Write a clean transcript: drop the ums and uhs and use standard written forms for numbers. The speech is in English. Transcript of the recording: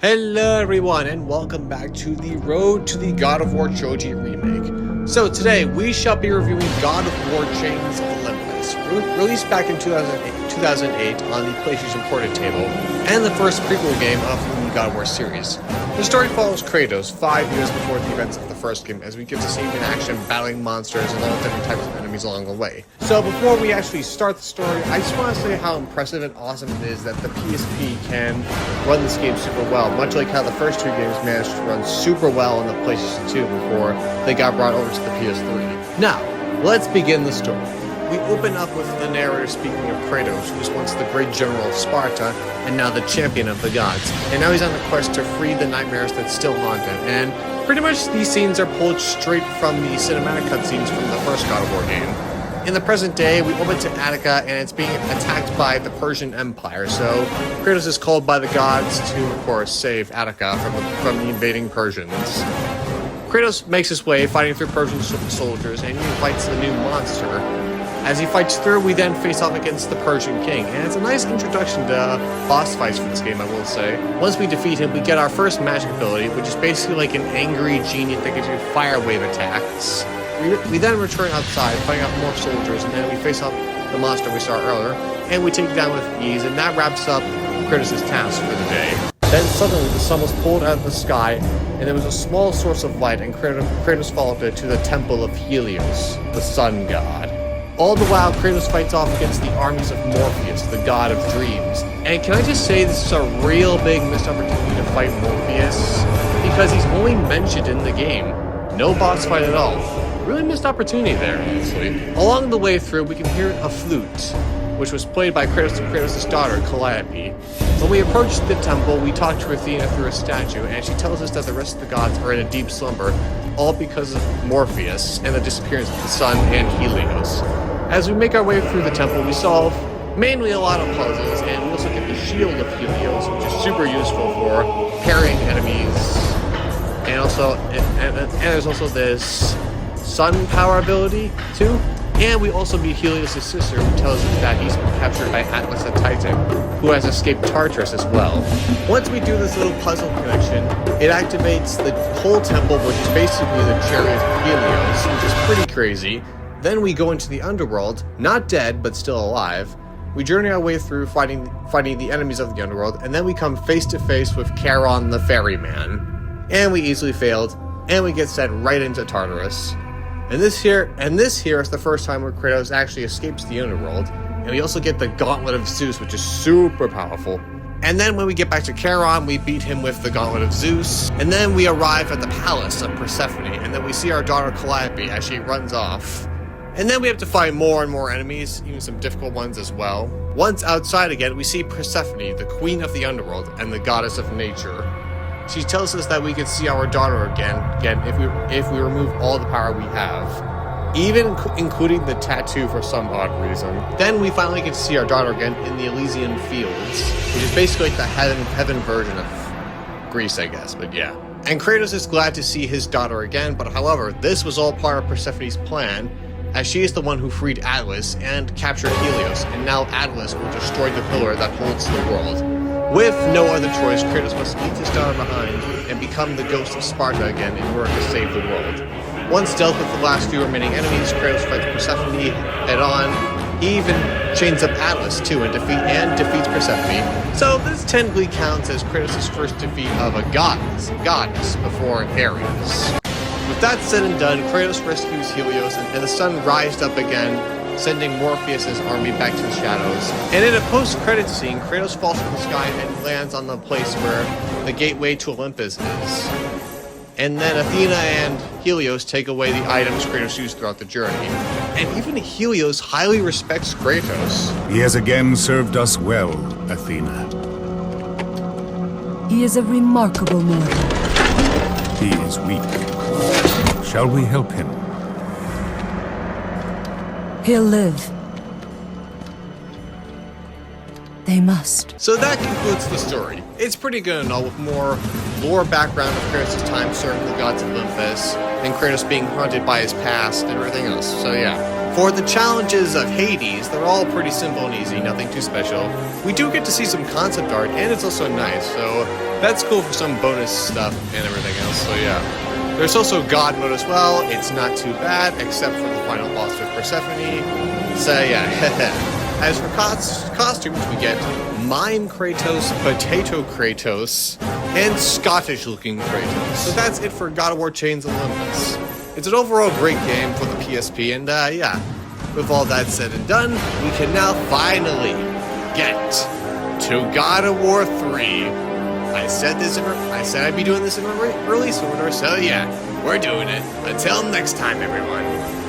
Hello everyone and welcome back to the Road to the God of War Trilogy Remake. So today we shall be reviewing God of War Chains of Olympus, released back in 2008 on the PlayStation Ported table, and the first prequel game of the God of War series. The story follows Kratos 5 years before the events of the first game, as we get to see him in action battling monsters and all different types of enemies along the way. So before we actually start the story, I just want to say how impressive and awesome it is that the PSP can run this game super well, much like how the first two games managed to run super well on the PlayStation 2 before they got brought over to the PS3. Now, let's begin the story. We open up with the narrator speaking of Kratos, who was once the great general of Sparta, and now the champion of the gods. And now he's on a quest to free the nightmares that still haunt him. And pretty much these scenes are pulled straight from the cinematic cutscenes from the first God of War game. In the present day, we open to Attica, and it's being attacked by the Persian Empire. So Kratos is called by the gods to, of course, save Attica from the invading Persians. Kratos makes his way, fighting through Persian soldiers, and he fights the new monster. As he fights through, we then face off against the Persian king, and it's a nice introduction to boss fights for this game, I will say. Once we defeat him, we get our first magic ability, which is basically like an angry genie that gives you fire wave attacks. We then return outside, fighting off more soldiers, and then we face off the monster we saw earlier, and we take it down with ease, and that wraps up Kratos' task for the day. Then suddenly the sun was pulled out of the sky, and there was a small source of light, and Kratos followed it to the temple of Helios, the sun god. All the while, Kratos fights off against the armies of Morpheus, the god of dreams. And can I just say this is a real big missed opportunity to fight Morpheus? Because he's only mentioned in the game. No boss fight at all. Really missed opportunity there, honestly. Along the way through, we can hear a flute, which was played by Kratos' daughter, Calliope. When we approach the temple, we talk to Athena through a statue, and she tells us that the rest of the gods are in a deep slumber, all because of Morpheus and the disappearance of the sun and Helios. As we make our way through the temple, we solve mainly a lot of puzzles, and we also get the shield of Helios, which is super useful for parrying enemies. And also, and there's also this sun power ability too. And we also meet Helios' sister, who tells us that he's been captured by Atlas the Titan, who has escaped Tartarus as well. Once we do this little puzzle connection, it activates the whole temple, which is basically the chariot of Helios, which is pretty crazy. Then we go into the underworld, not dead, but still alive. We journey our way through fighting the enemies of the underworld, and then we come face to face with Charon the Ferryman. And we easily failed, and we get sent right into Tartarus. And this here is the first time where Kratos actually escapes the underworld, and we also get the Gauntlet of Zeus, which is super powerful. And then when we get back to Charon, we beat him with the Gauntlet of Zeus, and then we arrive at the palace of Persephone, and then we see our daughter Calliope as she runs off. And then we have to fight more and more enemies, even some difficult ones as well. Once outside again, we see Persephone, the queen of the underworld and the goddess of nature. She tells us that we can see our daughter again if we remove all the power we have, even including the tattoo for some odd reason. Then we finally get to see our daughter again in the Elysian Fields, which is basically like the heaven version of Greece, I guess, but yeah. And Kratos is glad to see his daughter again, but however, this was all part of Persephone's plan, as she is the one who freed Atlas and captured Helios, and now Atlas will destroy the pillar that holds the world. With no other choice, Kratos must leave his daughter behind and become the ghost of Sparta again in order to save the world. Once dealt with the last few remaining enemies, Kratos fights Persephone head-on. He even chains up Atlas too and defeats Persephone. So this technically counts as Kratos' first defeat of a goddess before Ares. With that said and done, Kratos rescues Helios, and the sun rises up again, sending Morpheus' army back to the shadows. And in a post-credits scene, Kratos falls from the sky and lands on the place where the gateway to Olympus is. And then Athena and Helios take away the items Kratos used throughout the journey. And even Helios highly respects Kratos. He has again served us well, Athena. He is a remarkable mortal. He is weak. Shall we help him? He'll live. They must. So that concludes the story. It's pretty good and all, with more lore background of Kratos' time serving the gods of Olympus, and Kratos being haunted by his past and everything else. So yeah. For the challenges of Hades, they're all pretty simple and easy, nothing too special. We do get to see some concept art, and it's also nice, so that's cool for some bonus stuff and everything else, so yeah. There's also God mode as well. It's not too bad, except for the final boss with Persephone. So yeah, as for costumes, we get Mime Kratos, Potato Kratos, and Scottish-looking Kratos. So that's it for God of War Chains of Olympus. It's an overall great game for the PSP, and yeah, with all that said and done, we can now finally get to God of War 3. I said I'd be doing this in a release order, so yeah, we're doing it. Until next time, everyone.